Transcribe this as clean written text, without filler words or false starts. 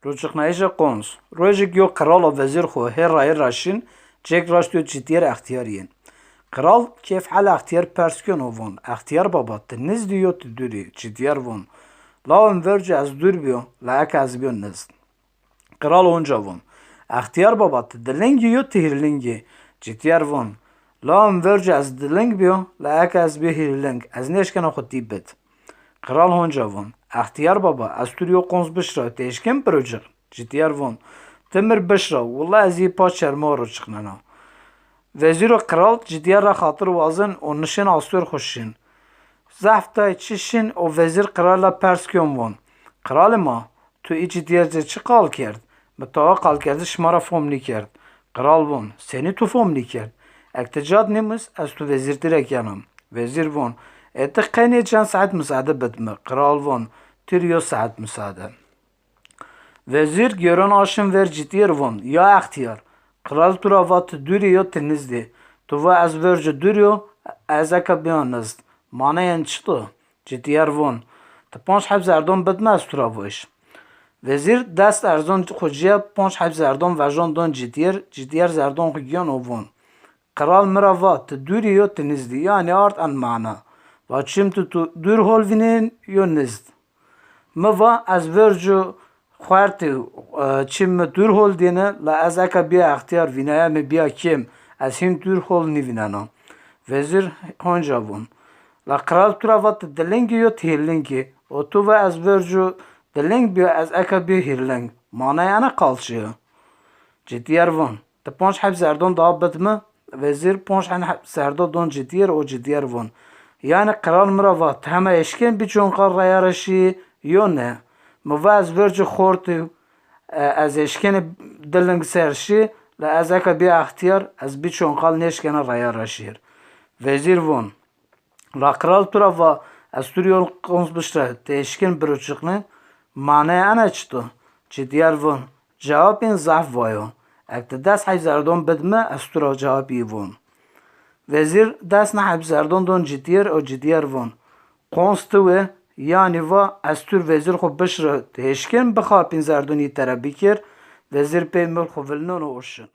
روچقنایش قونس روژی گیو کرال و وزیر خو هر رای راشین جک راشتو جدیر اختیارین کral kef hal اختیار پرسکن وون اختیار بابا تنز دیو تدوری جدیر وون لاون ورج از دور بیو لاک از بیو نزد kral onca وون اختیار بابا تدلنگی یو تهرلنگی جدیر وون لاون ورج از دلنگ بیو لاک از بیو هرلنگ از نیشکن خود دیبت kral onca وون اختیار بابا از توریو قونس بشرا تشکن پروژر جدیر وون تمر بشرا والله از یه پا چرما رو چکننا وزیر و kral جدیر را خاطر وازن و نشین آسور خوشین زفتای چشین و وزیر kral را پرس کن وون kral ما تو ای جدیر چه قال کرد متاقا قال کرده شما را فهم کرد kral وون سeni تو فهم کرد اکتجاد نمیز از تو وزیر direk yanım وزیر وون اتقنی چند ساعت مساعده بدمه kral وون تریو ساعت مساعده vezir gören aşın ver ciddiyer von ya ihtiyar kral turavat duriyo tenizdi tuva az verce duriyo azaka biyanız manayen çıtı ciddiyer von تپانش حب زردان بدمه از تراوش vezir دست ارزان خوجیه پانش حب زردان وجان دان جدیر زردان خوگیان اوون kral meravat duriyo tenizdi yani art an mana و چیم تو دور هولوینین یو نزد موا از ورجو خوارتی چیم دور هول دینه لا از اکا بیا اختیار وینایا می بیا کم از هین دور هول نیوینانا وزیر هنجا بون لا kral turavat دلنگی یو تهلنگی و تو و از ورجو دلنگ بیا از اکا بیا هرلنگ مانای انا قالشیه جدیر وون تا پانش حب زردان دا بدمه وزیر پانش حب زردان دون جدیر و جدیر وون yani kral mıravat hem eşken bir çonkar rayaraşı yone muvaz verci khortu az eşken dileng serşi la azaka bir ihtiyar az bir çonkal neşken rayaraşır vezir von la kral turava asturiol konuşmuşlar teşken bir uçukne mane anaçtı cidiyar von cevabin zaf vayo ektedas hayzardon bedme astura cevabi von vezir dest neheb zerdon don ciddiyer o ciddiyer von konstuwe yani va astür vezir xo bişre teşken bixapin zerdoni terebikir vezir peymel xo vilnon oşun